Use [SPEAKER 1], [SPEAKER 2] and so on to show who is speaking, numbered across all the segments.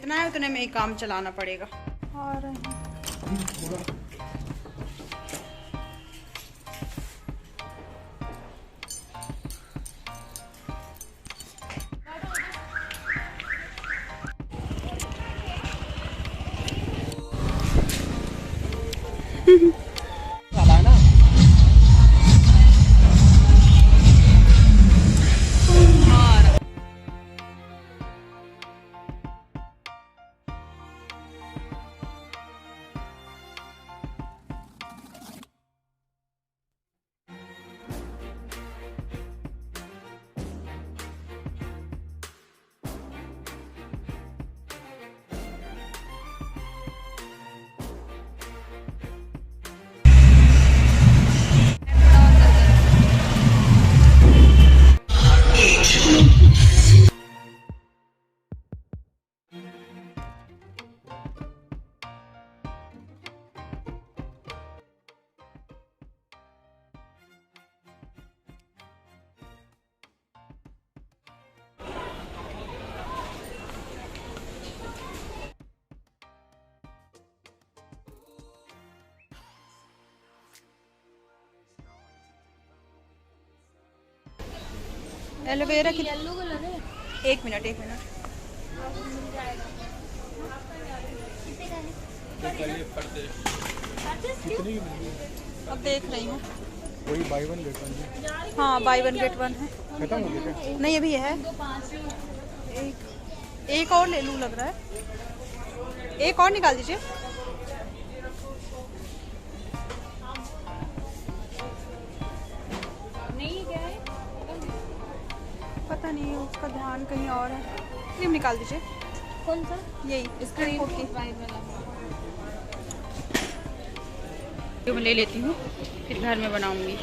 [SPEAKER 1] जितना है उतने में ही काम चलाना पड़ेगा। और एलोवेरा की
[SPEAKER 2] येलो कलर है।
[SPEAKER 1] एक मिनट अब देख रही हूँ।
[SPEAKER 3] वही बाय वन गेट वन है।
[SPEAKER 1] हाँ बाय वन गेट वन है।
[SPEAKER 3] खत्म हो गया क्या?
[SPEAKER 1] नहीं अभी है। एक और ले लूँ लग रहा है। एक और निकाल दीजिए।
[SPEAKER 2] नहीं क्या है?
[SPEAKER 1] पता नहीं उसका ध्यान कहीं और है। क्रीम निकाल दीजिए।
[SPEAKER 2] कौन सा?
[SPEAKER 1] यही स्क्रीन कोड की
[SPEAKER 2] वाइट वाला।
[SPEAKER 1] मैं ले लेती हूँ, फिर घर में बनाऊंगी।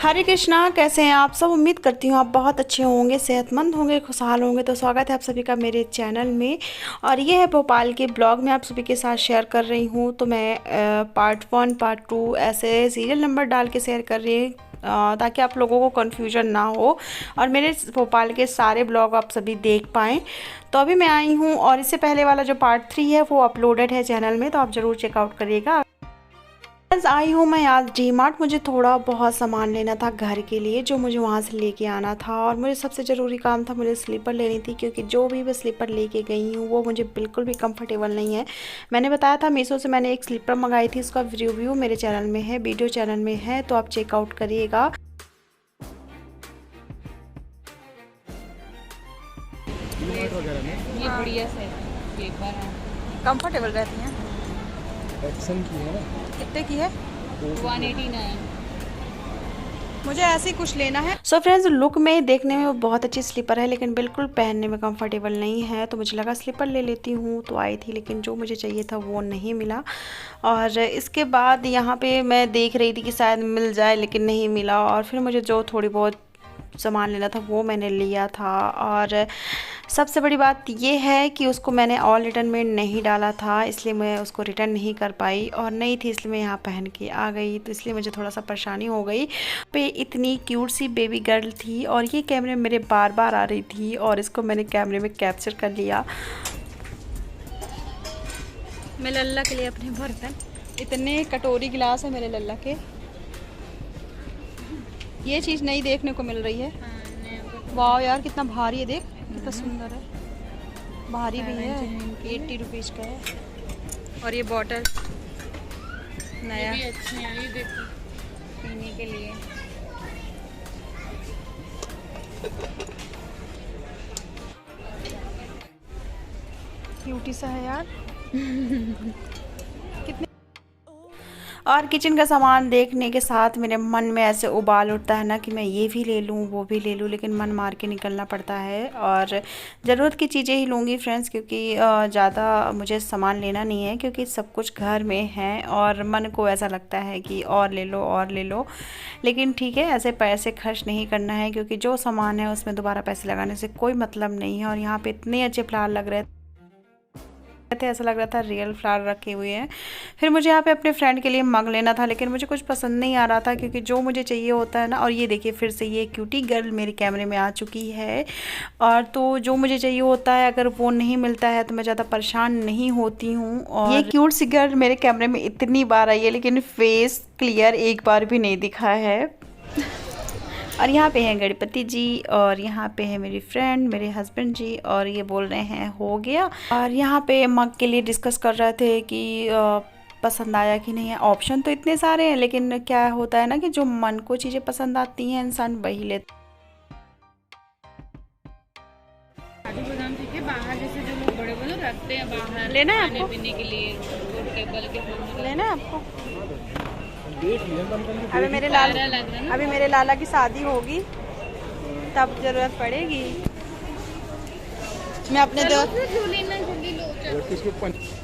[SPEAKER 1] हरे कृष्णा, कैसे हैं आप सब? उम्मीद करती हूँ आप बहुत अच्छे होंगे, सेहतमंद होंगे, खुशहाल होंगे। तो स्वागत है आप सभी का मेरे चैनल में। और ये है भोपाल के ब्लॉग में आप सभी के साथ शेयर कर रही हूँ। तो मैं पार्ट 1 पार्ट 2 ऐसे सीरियल नंबर डाल के शेयर कर रही हूँ ताकि आप लोगों को कन्फ्यूजन ना हो और मेरे भोपाल के सारे ब्लॉग आप सभी देख पाएँ। तो अभी मैं आई हूँ और इससे पहले वाला जो पार्ट 3 है वो अपलोडेड है चैनल में, तो आप ज़रूर चेकआउट करिएगा। आई हूँ मैं आज डी मार्ट। मुझे थोड़ा बहुत सामान लेना था घर के लिए, जो मुझे वहाँ से लेके आना था। और मुझे सबसे ज़रूरी काम था, मुझे स्लीपर लेनी थी, क्योंकि जो भी मैं स्लीपर लेके गई हूँ वो मुझे बिल्कुल भी कंफर्टेबल नहीं है। मैंने बताया था मीशो से मैंने एक स्लीपर मंगाई थी, उसका रिव्यू मेरे चैनल में है, वीडियो चैनल में है, तो आप चेकआउट करिएगा।
[SPEAKER 2] ये बढ़िया से स्लीपर है,
[SPEAKER 1] कंफर्टेबल रहती हैं।
[SPEAKER 3] एक्शन की है ना?
[SPEAKER 1] कितने की है?
[SPEAKER 2] 189।
[SPEAKER 1] मुझे ऐसे ही कुछ लेना है। सो फ्रेंड्स, लुक में देखने में वो बहुत अच्छी स्लीपर है, लेकिन बिल्कुल पहनने में कंफर्टेबल नहीं है। तो मुझे लगा स्लीपर ले लेती हूँ, तो आई थी, लेकिन जो मुझे चाहिए था वो नहीं मिला। और इसके बाद यहाँ पे मैं देख रही थी कि शायद मिल जाए, लेकिन नहीं मिला। और फिर मुझे जो थोड़ी बहुत सामान लेना था वो मैंने लिया था। और सबसे बड़ी बात ये है कि उसको मैंने ऑल रिटर्न में नहीं डाला था, इसलिए मैं उसको रिटर्न नहीं कर पाई। और नहीं थी इसलिए मैं यहाँ पहन के आ गई, तो इसलिए मुझे थोड़ा सा परेशानी हो गई। पे इतनी क्यूट सी बेबी गर्ल थी और ये कैमरे में मेरे बार बार आ रही थी और इसको मैंने कैमरे में कैप्चर कर लिया। मैं लल्ला के लिए अपने बर्तन, इतने कटोरी गिलास है मेरे लल्ला के। ये चीज़ नई देखने को मिल रही है। वाह यार, कितना भारी है, देख कितना सुंदर है, भारी भी है। 80 रुपीज़ का है। और ये बॉटल नया,
[SPEAKER 2] ये भी अच्छी है, ये देखो
[SPEAKER 1] पीने के लिए। क्यूटी सा है यार। कितने। और किचन का सामान देखने के साथ मेरे मन में ऐसे उबाल उठता है ना कि मैं ये भी ले लूँ वो भी ले लूँ, लेकिन मन मार के निकलना पड़ता है। और ज़रूरत की चीज़ें ही लूँगी फ्रेंड्स, क्योंकि ज़्यादा मुझे सामान लेना नहीं है, क्योंकि सब कुछ घर में है। और मन को ऐसा लगता है कि और ले लो और ले लो, लेकिन ठीक है, ऐसे पैसे खर्च नहीं करना है, क्योंकि जो सामान है उसमें दोबारा पैसे लगाने से कोई मतलब नहीं है। और यहाँ पर इतने अच्छे फ्लावर लग रहे थे, ऐसा लग रहा था रियल फ्लावर रखे हुए हैं। फिर मुझे यहाँ पे अपने फ्रेंड के लिए मग लेना था, लेकिन मुझे कुछ पसंद नहीं आ रहा था क्योंकि जो मुझे चाहिए होता है ना। और ये देखिए फिर से ये क्यूटी गर्ल मेरे कैमरे में आ चुकी है। और तो जो मुझे चाहिए होता है अगर वो नहीं मिलता है तो मैं ज़्यादा परेशान नहीं होती हूँ। और ये क्यूट सी गर्ल मेरे कैमरे में इतनी बार आई है लेकिन फेस क्लियर एक बार भी नहीं दिखा है। और यहाँ पे हैं गणपति जी, और यहाँ पे है मेरी फ्रेंड, मेरे हस्बैंड जी, और ये बोल रहे हैं हो गया। और यहाँ पे मग के लिए डिस्कस कर रहे थे कि पसंद आया कि नहीं है। ऑप्शन तो इतने सारे हैं लेकिन क्या होता है ना कि जो मन को चीज़ें पसंद आती हैं इंसान वही लेता।
[SPEAKER 2] काजू बादाम ठीक है, बाहर जैसे जो लोग बड़े बड़े रखते हैं बाहर
[SPEAKER 1] लेना है
[SPEAKER 2] खाने
[SPEAKER 1] आपको?
[SPEAKER 2] पीने के लिए, टेबल के सामने
[SPEAKER 1] लेना है आपको?
[SPEAKER 3] देख लिया बंद करके।
[SPEAKER 1] अभी मेरे
[SPEAKER 2] प्यारा लग रहा है ना।
[SPEAKER 1] अभी मेरे लाला की शादी होगी तब ज़रूरत पड़ेगी। मैं अपने दोस्त
[SPEAKER 2] जो लेना है जल्दी लो। चलो।
[SPEAKER 3] किसको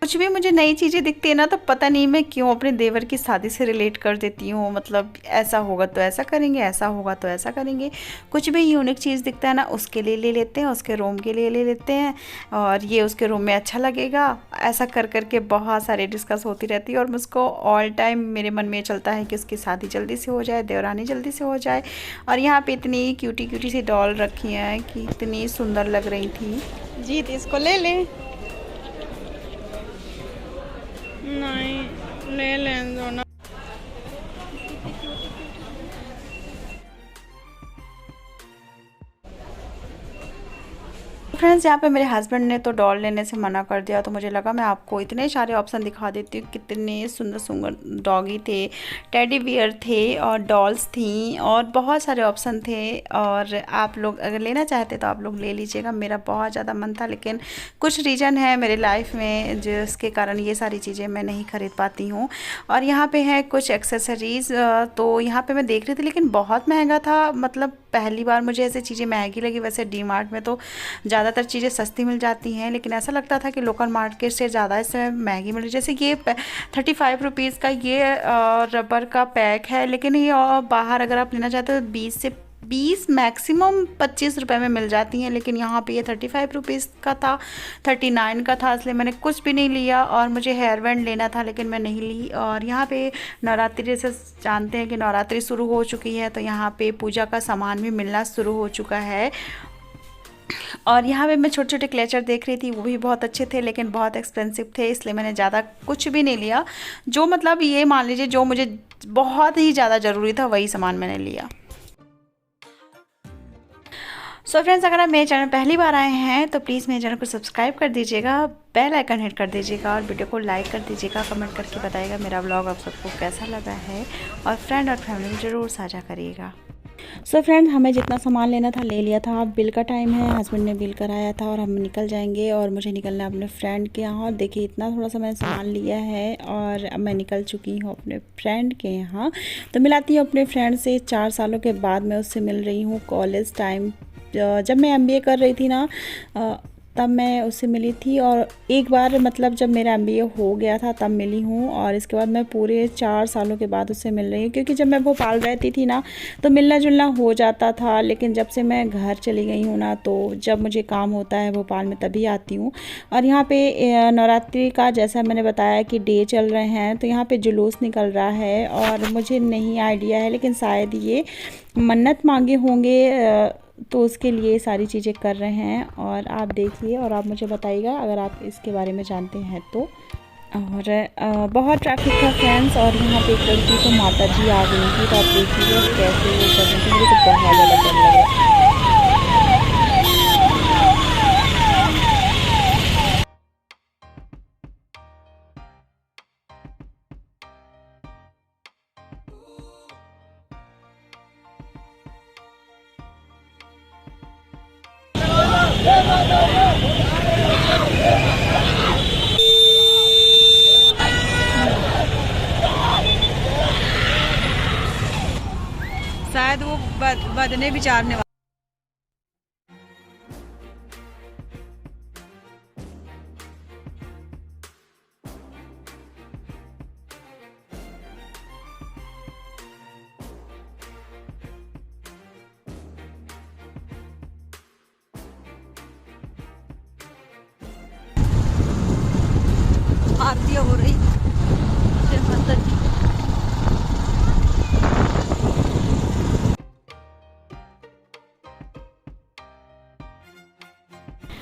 [SPEAKER 1] कुछ भी मुझे नई चीज़ें दिखती है ना तो पता नहीं मैं क्यों अपने देवर की शादी से रिलेट कर देती हूँ। मतलब ऐसा होगा तो ऐसा करेंगे, ऐसा होगा तो ऐसा करेंगे। कुछ भी यूनिक चीज़ दिखता है ना उसके लिए ले लेते हैं, उसके रूम के लिए ले लेते हैं, और ये उसके रूम में अच्छा लगेगा। ऐसा कर करके बहुत सारे डिस्कस होती रहती है। और मुझको ऑल टाइम मेरे मन में चलता है कि उसकी शादी जल्दी से हो जाए, देवरानी जल्दी से हो जाए। और यहाँ पर इतनी क्यूटी क्यूटी सी डॉल रखी हैं कि इतनी सुंदर लग रही थी। जीत इसको ले लें। नहीं ले लें दो ना। फ्रेंड्स यहाँ पे मेरे हस्बैंड ने तो डॉल लेने से मना कर दिया, तो मुझे लगा मैं आपको इतने सारे ऑप्शन दिखा देती हूँ। कितने सुंदर सुंदर डॉगी थे, टेडी बियर थे, और डॉल्स थी, और बहुत सारे ऑप्शन थे। और आप लोग अगर लेना चाहते तो आप लोग ले लीजिएगा। मेरा बहुत ज़्यादा मन था लेकिन कुछ रीज़न है मेरे लाइफ में जिसके कारण ये सारी चीज़ें मैं नहीं खरीद पाती हूँ। और यहाँ पे है कुछ एक्सेसरीज़, तो यहाँ पे मैं देख रही थी लेकिन बहुत महंगा था। मतलब पहली बार मुझे ऐसी चीज़ें महंगी लगी। वैसे डी मार्ट में तो ज़्यादातर चीज़ें सस्ती मिल जाती हैं, लेकिन ऐसा लगता था कि लोकल मार्केट से ज़्यादा इसमें महंगी मिल रही। जैसे ये 35 रुपीज़ का ये रबर का पैक है, लेकिन ये बाहर अगर आप लेना चाहते हो 20 मैक्सिमम 25 रुपए में मिल जाती हैं। लेकिन यहाँ पे ये 35 रुपीज़ का था, 39 का था, इसलिए मैंने कुछ भी नहीं लिया। और मुझे हेयर बैंड लेना था लेकिन मैं नहीं ली। और यहाँ पे नवरात्रि जैसे जानते हैं कि नवरात्रि शुरू हो चुकी है, तो यहाँ पे पूजा का सामान भी मिलना शुरू हो चुका है। और यहाँ पे मैं छोटे छोटे क्लेचर देख रही थी, वो भी बहुत अच्छे थे लेकिन बहुत एक्सपेंसिव थे, इसलिए मैंने ज़्यादा कुछ भी नहीं लिया। जो मतलब ये मान लीजिए जो मुझे बहुत ही ज़्यादा ज़रूरी था वही सामान मैंने लिया। सो फ्रेंड्स, अगर आप मेरे चैनल पहली बार आए हैं तो प्लीज़ मेरे चैनल को सब्सक्राइब कर दीजिएगा, बेल आइकन हिट कर दीजिएगा, और वीडियो को लाइक कर दीजिएगा। कमेंट करके बताइएगा मेरा ब्लॉग आप सबको कैसा लगा है, और फ्रेंड और फैमिली में ज़रूर साझा करिएगा। सो फ्रेंड्स, हमें जितना सामान लेना था ले लिया था। अब बिल का टाइम है, हस्बैंड ने बिल कराया था और हम निकल जाएंगे। और मुझे निकलना है अपने फ्रेंड के यहाँ। और देखिए इतना थोड़ा सा मैंने सामान लिया है और अब मैं निकल चुकी हूँ अपने फ्रेंड के यहाँ। तो मिलाती हूँ अपने फ्रेंड से, 4 सालों के बाद मैं उससे मिल रही हूँ। कॉलेज टाइम जब मैं MBA कर रही थी ना तब मैं उससे मिली थी, और एक बार मतलब जब मेरा MBA हो गया था तब मिली हूँ। और इसके बाद मैं पूरे 4 सालों के बाद उससे मिल रही हूँ, क्योंकि जब मैं भोपाल रहती थी ना तो मिलना जुलना हो जाता था, लेकिन जब से मैं घर चली गई हूँ ना तो जब मुझे काम होता है भोपाल में तभी आती हूँ। और यहाँ पे नवरात्रि का जैसा मैंने बताया कि डे चल रहे हैं, तो यहाँ पे जुलूस निकल रहा है, और मुझे नहीं आइडिया है लेकिन शायद ये मन्नत मांगे होंगे, तो उसके लिए सारी चीज़ें कर रहे हैं। और आप देखिए और आप मुझे बताइएगा अगर आप इसके बारे में जानते हैं तो। और बहुत ट्रैफिक था फ्रेंड्स, और यहाँ पे एक लड़की को माता जी आ गई थी, तो आप देखिए कैसे वो कर रही थी। मुझे तो बहुत ज़्यादा डर लग रहा है। शायद वो बदने विचारने वाला।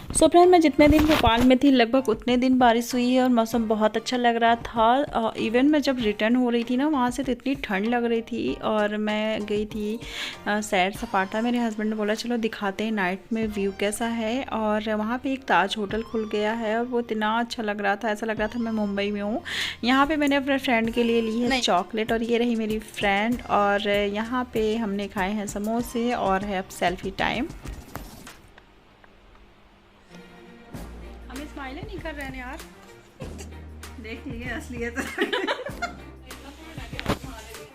[SPEAKER 1] सो फ्रेंड, मैं जितने दिन भोपाल में थी लगभग उतने दिन बारिश हुई है और मौसम बहुत अच्छा लग रहा था। इवन मैं जब रिटर्न हो रही थी ना वहाँ से तो इतनी ठंड लग रही थी। और मैं गई थी सैर सपाटा। मेरे हस्बैंड ने बोला चलो दिखाते हैं नाइट में व्यू कैसा है। और वहाँ पे एक ताज होटल खुल गया है और वो इतना अच्छा लग रहा था, ऐसा लग रहा था मैं मुंबई में हूँ। यहाँ पर मैंने अपने फ्रेंड के लिए ली है चॉकलेट और ये रही मेरी फ्रेंड। और यहाँ पर हमने खाए हैं समोसे और है अब सेल्फी टाइम। स्माइल नहीं कर रहे हैं यार, देख लिए असलियत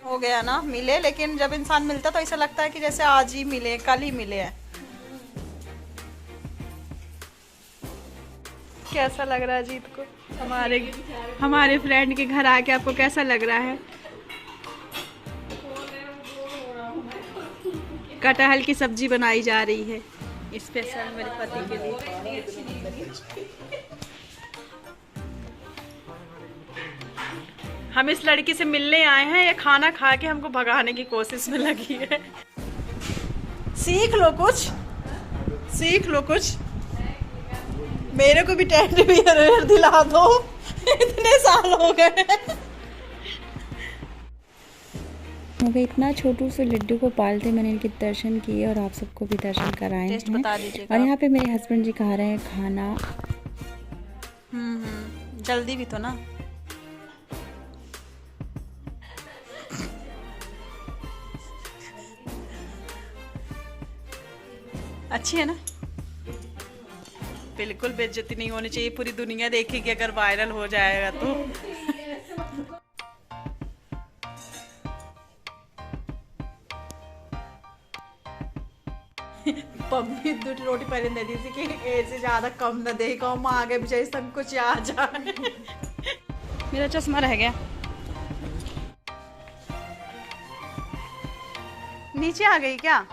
[SPEAKER 1] हो गया ना। मिले, लेकिन जब इंसान मिलता तो ऐसा लगता है कि जैसे आज ही मिले, कल ही मिले हैं। कैसा लग रहा है जीत को हमारे फ्रेंड के घर आके? आपको कैसा लग रहा है? कटहल की सब्जी बनाई जा रही है स्पेशल मेरे पति के लिए। हम इस लड़की से मिलने आए हैं, ये खाना खा के हमको भगाने की कोशिश में लगी है। सीख लो कुछ, सीख लो कुछ। मेरे को भी टेडी बियर दिला दो, इतने साल हो गए। इतना छोटू से लड्डू को पालते मैंने इनके दर्शन किए और आप सबको भी दर्शन कराए हैं। बता दीजिएगा। और यहाँ पे मेरे हस्बैंड जी खा रहे हैं खाना। जल्दी भी तो ना। अच्छी है ना? बिल्कुल बेइज्जती नहीं होनी चाहिए, पूरी दुनिया देखेगी अगर वायरल हो जाएगा तो। पम्मी दूसरी रोटी पहले दे दी थी कि ऐसे ज्यादा कम न दे, कम आगे पीछे सब कुछ आ जाए। मेरा चश्मा रह गया, नीचे आ गई क्या?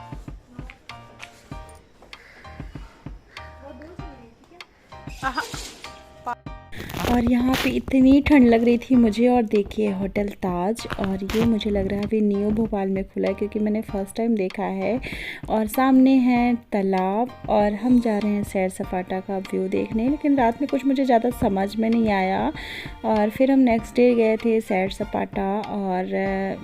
[SPEAKER 1] और यहाँ पे इतनी ठंड लग रही थी मुझे। और देखिए होटल ताज, और ये मुझे लग रहा है अभी न्यू भोपाल में खुला है क्योंकि मैंने फ़र्स्ट टाइम देखा है। और सामने है तालाब और हम जा रहे हैं सैर सपाटा का व्यू देखने। लेकिन रात में कुछ मुझे ज़्यादा समझ में नहीं आया और फिर हम नेक्स्ट डे गए थे सैर सपाटा और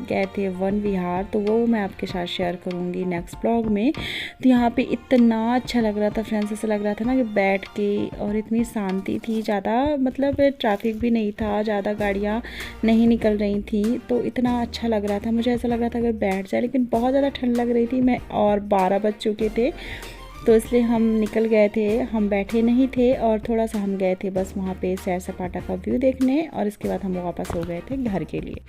[SPEAKER 1] गए थे वन विहार, तो वो मैं आपके साथ शेयर करूँगी नेक्स्ट ब्लॉग में। तो यहाँ पर इतना अच्छा लग रहा था फ्रेंड्स, ऐसा लग रहा था ना कि बैठ के, और इतनी शांति थी, ज़्यादा मतलब ट्रैफिक भी नहीं था, ज़्यादा गाड़ियाँ नहीं निकल रही थी। तो इतना अच्छा लग रहा था, मुझे ऐसा लग रहा था अगर बैठ जाए, लेकिन बहुत ज़्यादा ठंड लग रही थी। मैं और 12 बज चुके थे तो इसलिए हम निकल गए थे, हम बैठे नहीं थे। और थोड़ा सा हम गए थे बस वहाँ पे सैर सपाटा का व्यू देखने और इसके बाद हम वापस हो गए थे घर के लिए।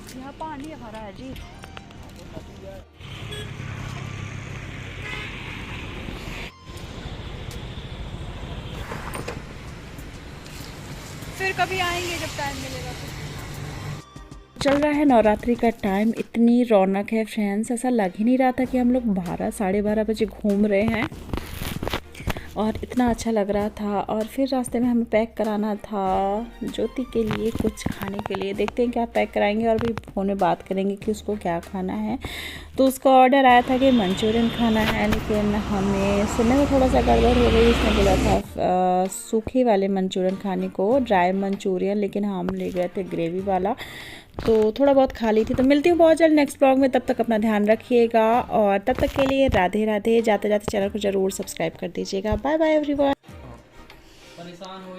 [SPEAKER 1] यहाँ पानी भरा है जी। फिर कभी आएंगे जब टाइम मिलेगा। चल रहा है नवरात्रि का टाइम, इतनी रौनक है फ्रेंड्स, ऐसा लग ही नहीं रहा था कि हम लोग 12 साढ़े 12 बजे घूम रहे हैं और इतना अच्छा लग रहा था। और फिर रास्ते में हमें पैक कराना था ज्योति के लिए कुछ खाने के लिए। देखते हैं क्या पैक कराएंगे और भी फ़ोन में बात करेंगे कि उसको क्या खाना है। तो उसका ऑर्डर आया था कि मंचूरियन खाना है, लेकिन हमें सुनने में थोड़ा सा गड़बड़ हो गई। उसने बोला था सूखे वाले मंचूरियन खाने को, ड्राई मंचूरियन, लेकिन हम ले गए थे ग्रेवी वाला, तो थोड़ा बहुत खा ली थी। तो मिलती हूँ बहुत जल्द नेक्स्ट ब्लॉग में, तब तक अपना ध्यान रखिएगा और तब तक के लिए राधे राधे। जाते जाते चैनल को ज़रूर सब्सक्राइब कर दीजिएगा। Bye bye everyone.
[SPEAKER 3] परेशान हो